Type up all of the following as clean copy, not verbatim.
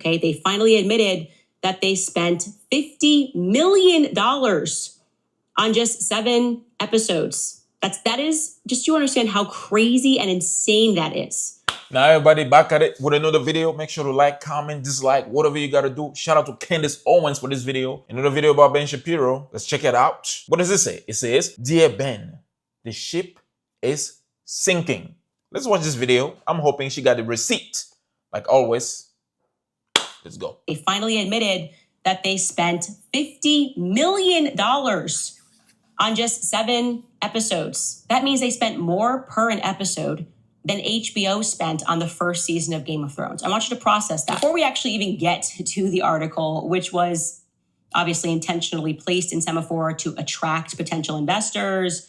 okay? They finally admitted that they spent $50 million on just 7 episodes. That is, just to understand how crazy and insane that is. Now everybody back at it with another video. Make sure to like, comment, dislike, whatever you gotta do. Shout out to Candace Owens for this video. Another video about Ben Shapiro. Let's check it out. What does it say? It says, "Dear Ben, the ship is sinking." Let's watch this video. I'm hoping she got the receipt. Like always. Let's go. They finally admitted that they spent $50 million on just 7 episodes. That means they spent more per an episode than HBO spent on the first season of Game of Thrones. I want you to process that. Before we actually even get to the article, which was obviously intentionally placed in Semaphore to attract potential investors,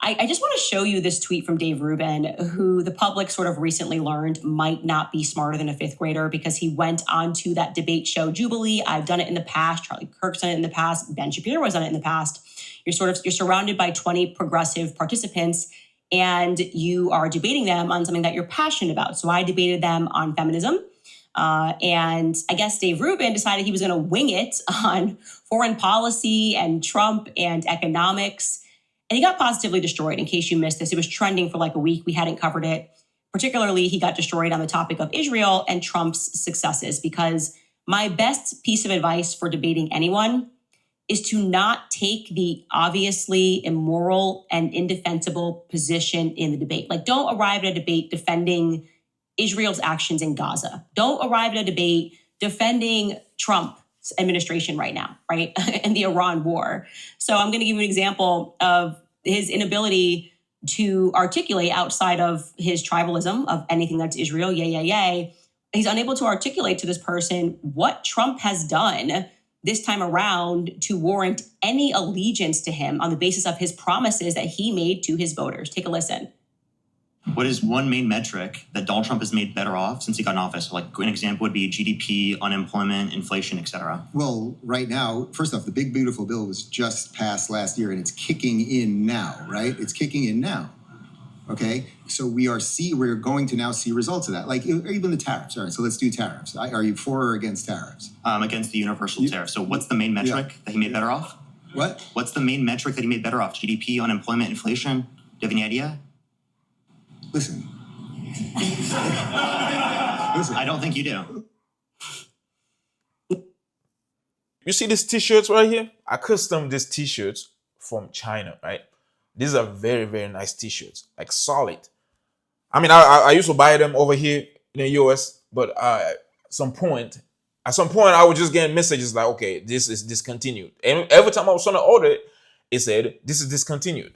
I just want to show you this tweet from Dave Rubin, who the public sort of recently learned might not be smarter than a 5th grader because he went on to that debate show Jubilee. I've done it in the past. Charlie Kirk's done it in the past. Ben Shapiro has done it in the past. You're surrounded by 20 progressive participants and you are debating them on something that you're passionate about. So I debated them on feminism. And I guess Dave Rubin decided he was going to wing it on foreign policy and Trump and economics. And he got positively destroyed. In case you missed this, it was trending for like a week. We hadn't covered it. Particularly, he got destroyed on the topic of Israel and Trump's successes, because my best piece of advice for debating anyone is to not take the obviously immoral and indefensible position in the debate. Like, don't arrive at a debate defending Israel's actions in Gaza. Don't arrive at a debate defending Trump's administration right now, right? And the Iran war. So I'm going to give you an example of his inability to articulate outside of his tribalism of anything that's Israel, yay, yay, yay. He's unable to articulate to this person what Trump has done this time around to warrant any allegiance to him on the basis of his promises that he made to his voters. Take a listen. What is one main metric that Donald Trump has made better off since he got in office? Like an example would be GDP, unemployment, inflation, et cetera. Well, right now, first off, the big beautiful bill was just passed last year and it's kicking in now, right? It's kicking in now. Okay, so we're going to now see results of that, like even the tariffs. All right, so let's do tariffs. Are you for or against tariffs? Against the universal tariff. So what's the main metric that he made better off? What? What's the main metric that he made better off? GDP, unemployment, inflation? Do you have any idea? Listen. I don't think you do. You see these t-shirts right here? I custom these t-shirts from China, right? These are very, very nice t-shirts, like solid. I mean, I used to buy them over here in the US, but at some point, I was just getting messages like, okay, this is discontinued. And every time I was trying to order it, it said, this is discontinued.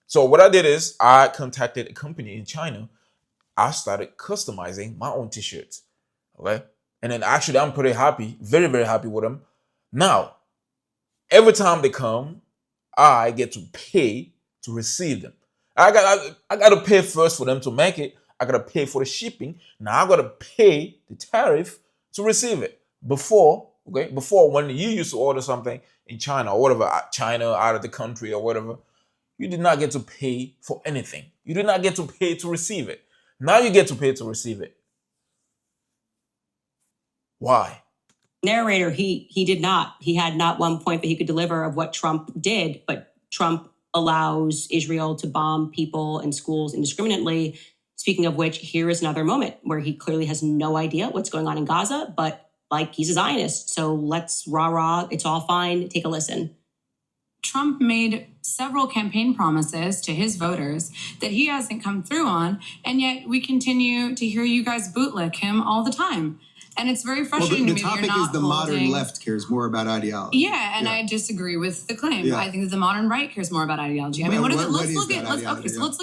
So what I did is I contacted a company in China. I started customizing my own t-shirts, okay? And then actually, I'm pretty happy, very, very happy with them. Now, every time they come, I get to pay to receive them. I got to pay first for them to make it. I got to pay for the shipping. Now I got to pay the tariff to receive it. Before when you used to order something in China or whatever, China, out of the country or whatever, you did not get to pay for anything. You did not get to pay to receive it. Now you get to pay to receive it. Why? Narrator, he did not. He had not one point that he could deliver of what Trump did, but Trump allows Israel to bomb people and schools indiscriminately. Speaking of which, here is another moment where he clearly has no idea what's going on in Gaza, but like he's a Zionist. So let's rah, it's all fine. Take a listen. Trump made several campaign promises to his voters that he hasn't come through on, and yet we continue to hear you guys bootlick him all the time. And it's very frustrating to me that you're not the topic is the modern left cares more about ideology. Yeah, and I disagree with the claim. Yeah. I think that the modern right cares more about ideology. I mean, let's look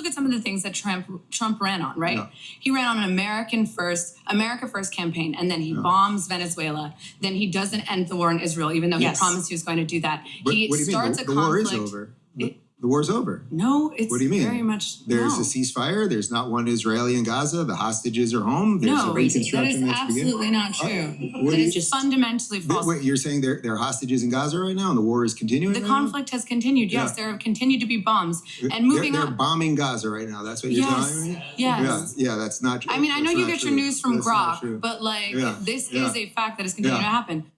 at some of the things that Trump ran on, right? Yeah. He ran on an America First campaign, and then he bombs Venezuela. Then he doesn't end the war in Israel, even though he promised he was going to do that. He starts a conflict. The war is over. The war's over. No, it's what do you mean? Very much. There's a ceasefire. There's not one Israeli in Gaza. The hostages are home. There's a reconstruction that is absolutely not true. That is just fundamentally false. Wait, you're saying there are hostages in Gaza right now, and the war is continuing? The conflict has continued. Yes, there have continued to be bombs. And moving on. They're bombing Gaza right now. That's what you're telling me? Yes. Yeah, that's not true. I mean, I know you get your news from Grok, but like this is a fact that is continuing to happen.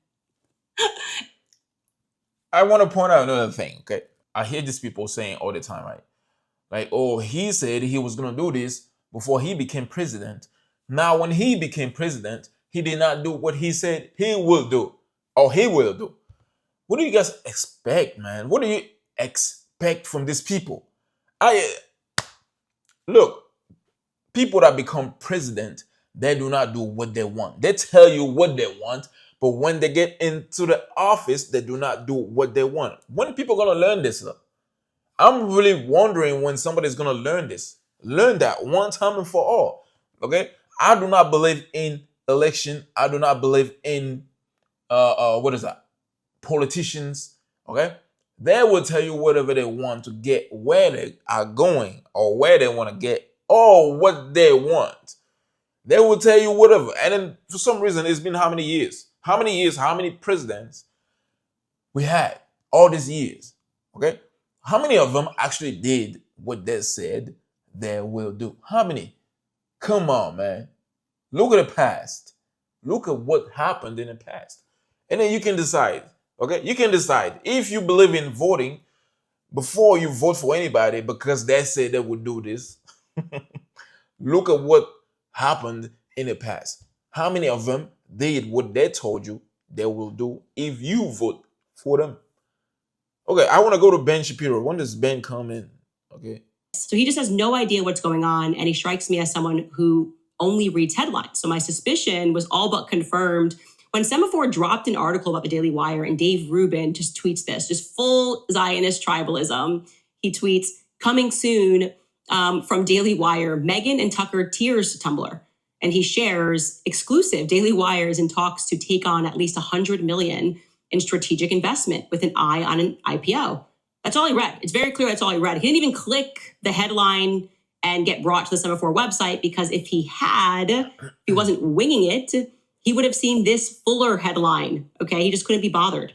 I want to point out another thing, okay? I hear these people saying all the time, right? Like, oh, he said he was going to do this before he became president. Now, when he became president, he did not do what he said he will do, or he will do. What do you guys expect, man? What do you expect from these people? Look, people that become president, they do not do what they want. They tell you what they want, but when they get into the office, they do not do what they want. When are people going to learn this? I'm really wondering when somebody's going to learn this. Learn that one time and for all. Okay? I do not believe in election. I do not believe in, politicians. Okay? They will tell you whatever they want to get where they are going or where they want to get or what they want. They will tell you whatever. And then for some reason, it's been how many years? How many presidents we had all these years? Okay? How many of them actually did what they said they will do? How many? Come on, man. Look at the past. Look at what happened in the past. And then you can decide. Okay? You can decide if you believe in voting before you vote for anybody because they said they would do this. Look at what happened in the past. How many of them did what they told you they will do if you vote for them? Okay, I want to go to Ben Shapiro. When does Ben come in? Okay. So he just has no idea what's going on, and he strikes me as someone who only reads headlines. So my suspicion was all but confirmed when Semaphore dropped an article about the Daily Wire, and Dave Rubin just tweets this, just full Zionist tribalism. He tweets, coming soon from Daily Wire, Meghan and Tucker tears Tumblr. And he shares exclusive Daily Wire is in talks to take on at least $100 million in strategic investment with an eye on an IPO. That's all he read. It's very clear that's all he read. He didn't even click the headline and get brought to the Semaphore website, because if he had, if he wasn't winging it, he would have seen this fuller headline. Okay, he just couldn't be bothered.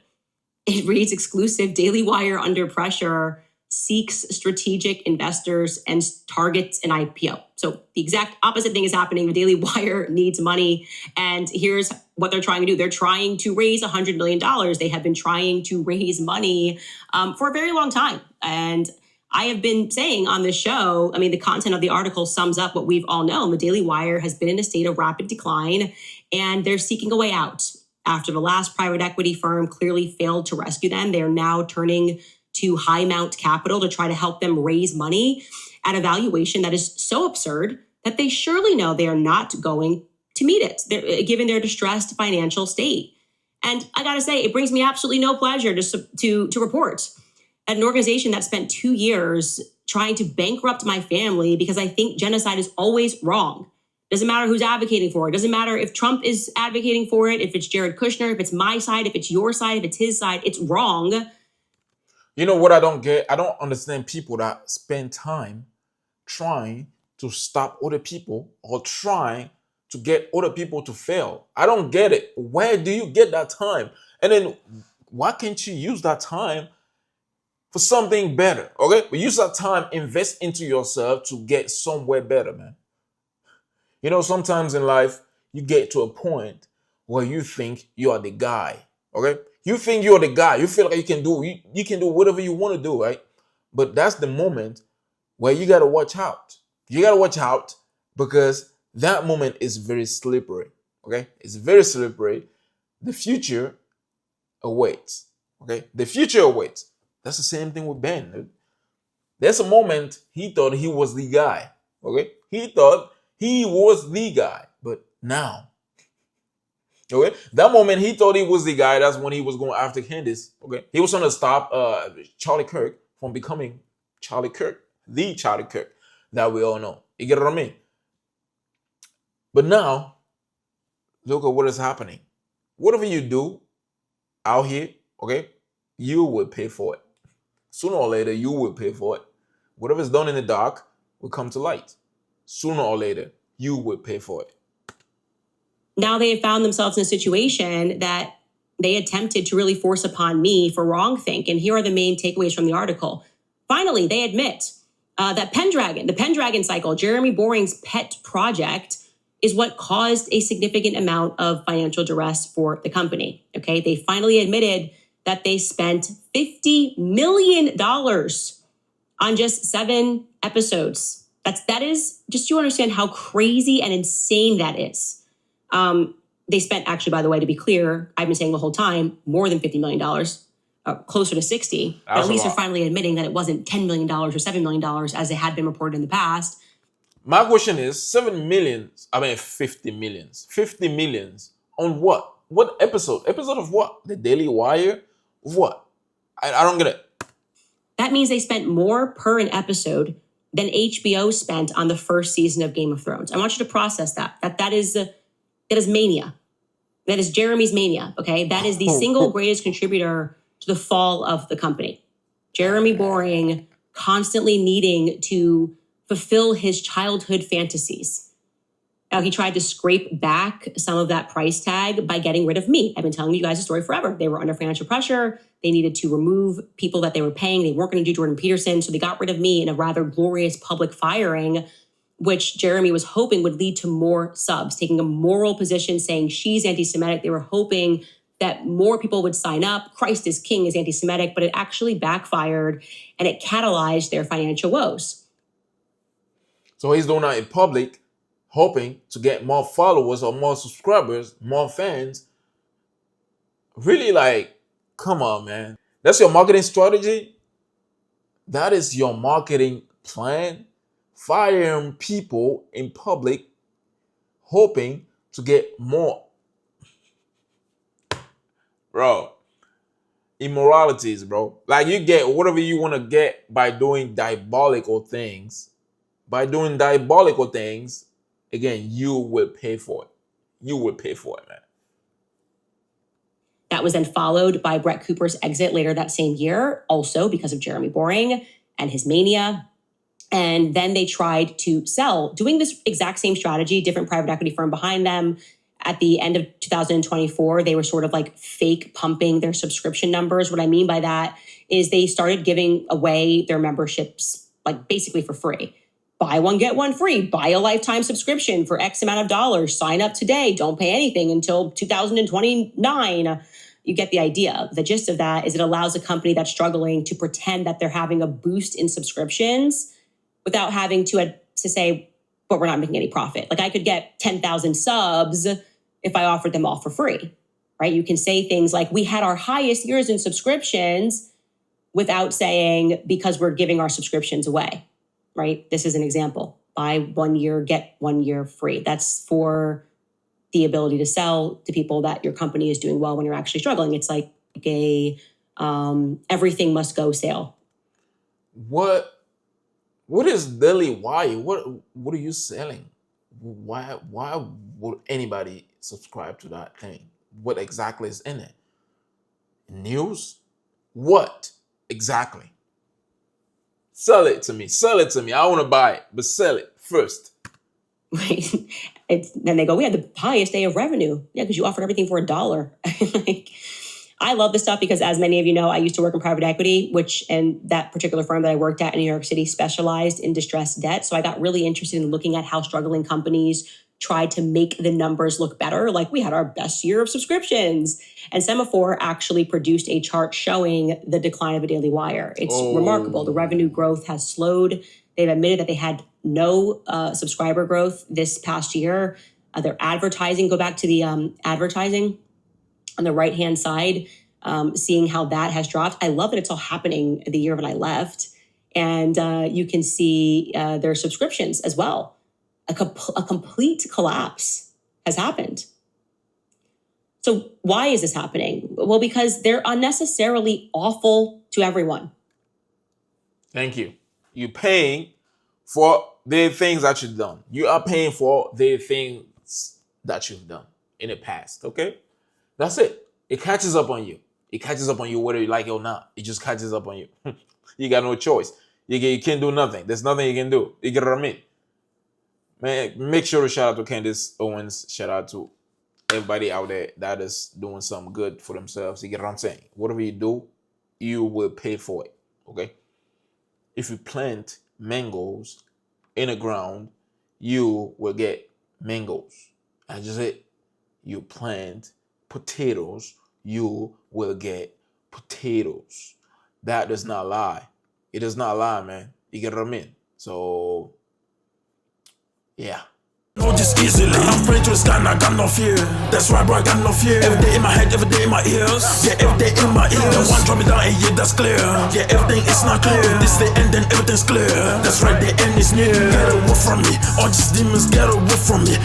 It reads exclusive Daily Wire under pressure, seeks strategic investors and targets an IPO. So the exact opposite thing is happening. The Daily Wire needs money. And here's what they're trying to do. They're trying to raise $100 million. They have been trying to raise money for a very long time. And I have been saying on this show, I mean, the content of the article sums up what we've all known. The Daily Wire has been in a state of rapid decline, and they're seeking a way out. After the last private equity firm clearly failed to rescue them, they are now turning to High Mount Capital to try to help them raise money at a valuation that is so absurd that they surely know they are not going to meet it, given their distressed financial state. And I got to say, it brings me absolutely no pleasure to report an organization that spent 2 years trying to bankrupt my family because I think genocide is always wrong. Doesn't matter who's advocating for it. Doesn't matter if Trump is advocating for it, if it's Jared Kushner, if it's my side, if it's your side, if it's his side, it's wrong. You know what I don't get? I don't understand people that spend time trying to stop other people or trying to get other people to fail. I don't get it. Where do you get that time? And then why can't you use that time for something better? Okay? But use that time, invest into yourself to get somewhere better, man. You know, sometimes in life, you get to a point where you think you are the guy. Okay? You think you're the guy. You feel like you can do whatever you want to do, right? But that's the moment where you got to watch out. You got to watch out because that moment is very slippery, okay? It's very slippery. The future awaits, okay? The future awaits. That's the same thing with Ben. Dude. There's a moment he thought he was the guy, okay? He thought he was the guy, but now, okay, that moment he thought he was the guy. That's when he was going after Candace. Okay, he was trying to stop Charlie Kirk from becoming Charlie Kirk, the Charlie Kirk that we all know. You get what I mean? But now, look at what is happening. Whatever you do out here, okay, you will pay for it. Sooner or later, you will pay for it. Whatever's done in the dark will come to light. Sooner or later, you will pay for it. Now they have found themselves in a situation that they attempted to really force upon me for wrongthink. And here are the main takeaways from the article. Finally, they admit that the Pendragon cycle, Jeremy Boring's pet project, is what caused a significant amount of financial duress for the company. Okay, they finally admitted that they spent $50 million on just 7 episodes. That is just to understand how crazy and insane that is. They spent, actually, by the way, to be clear, I've been saying the whole time, more than $50 million, closer to 60. But at least they're finally admitting that it wasn't $10 million or $7 million as it had been reported in the past. My question is 50 millions. 50 millions on what? What episode? Episode of what? The Daily Wire? What? I don't get it. That means they spent more per an episode than HBO spent on the first season of Game of Thrones. I want you to process that. That is mania. That is Jeremy's mania, okay? That is the single greatest contributor to the fall of the company. Jeremy Boring constantly needing to fulfill his childhood fantasies. Now, he tried to scrape back some of that price tag by getting rid of me. I've been telling you guys the story forever. They were under financial pressure. They needed to remove people that they were paying. They weren't going to do Jordan Peterson, so they got rid of me in a rather glorious public firing, which Jeremy was hoping would lead to more subs, taking a moral position, saying she's anti-Semitic. They were hoping that more people would sign up. Christ is King is anti-Semitic, but it actually backfired and it catalyzed their financial woes. So he's doing that in public, hoping to get more followers or more subscribers, more fans. Really, like, come on, man. That's your marketing strategy? That is your marketing plan? Firing people in public, hoping to get more. Bro, immoralities, bro. Like, you get whatever you want to get by doing diabolical things. By doing diabolical things, again, you will pay for it. You will pay for it, man. That was then followed by Brett Cooper's exit later that same year, also because of Jeremy Boring and his mania. And then they tried to sell, doing this exact same strategy, different private equity firm behind them. At the end of 2024, they were sort of like fake pumping their subscription numbers. What I mean by that is they started giving away their memberships, like basically for free. Buy one, get one free. Buy a lifetime subscription for X amount of dollars. Sign up today. Don't pay anything until 2029. You get the idea. The gist of that is it allows a company that's struggling to pretend that they're having a boost in subscriptions without having to say, but we're not making any profit. Like I could get 10,000 subs if I offered them all for free, right? You can say things like, we had our highest years in subscriptions without saying, because we're giving our subscriptions away, right? This is an example. Buy 1 year, get 1 year free. That's for the ability to sell to people that your company is doing well when you're actually struggling. It's like a everything must go sale. What is Daily Wire? What are you selling? Why would anybody subscribe to that thing? What exactly is in it? News? What exactly? Sell it to me. Sell it to me. I want to buy it, but sell it first. Right. Then they go, we had the highest day of revenue. Yeah, because you offered everything for $1. Like, I love this stuff because, as many of you know, I used to work in private equity, and that particular firm that I worked at in New York City specialized in distressed debt. So I got really interested in looking at how struggling companies tried to make the numbers look better. Like, we had our best year of subscriptions. And Semaphore actually produced a chart showing the decline of a Daily Wire. It's remarkable. The revenue growth has slowed. They've admitted that they had no subscriber growth this past year. Their advertising, go back to the advertising on the right-hand side, seeing how that has dropped. I love that it's all happening the year when I left. And you can see their subscriptions as well. A complete collapse has happened. So why is this happening? Well, because they're unnecessarily awful to everyone. Thank you. You're paying for the things that you've done. You are paying for the things that you've done in the past, okay? That's it. It catches up on you. It catches up on you whether you like it or not. It just catches up on you. You got no choice. You can't do nothing. There's nothing you can do. You get what I mean? Man, make sure to shout out to Candace, Owens. Shout out to everybody out there that is doing something good for themselves. You get what I'm saying? Whatever you do, you will pay for it. Okay? If you plant mangoes in the ground, you will get mangoes. That's just it. You plant potatoes, you will get potatoes. That does not lie. It does not lie, man. You get what I mean? So, yeah. No, just easily. I'm praying to the sky and I got no fear. That's right, bro, I got no fear. Every day in my head, every day in my ears. Yeah, every day in my ears. The one drop me down and yeah, that's clear. Yeah, everything is not clear. This the end, then everything's clear. That's right, the end is near. Get away from me. All these demons, get away from me.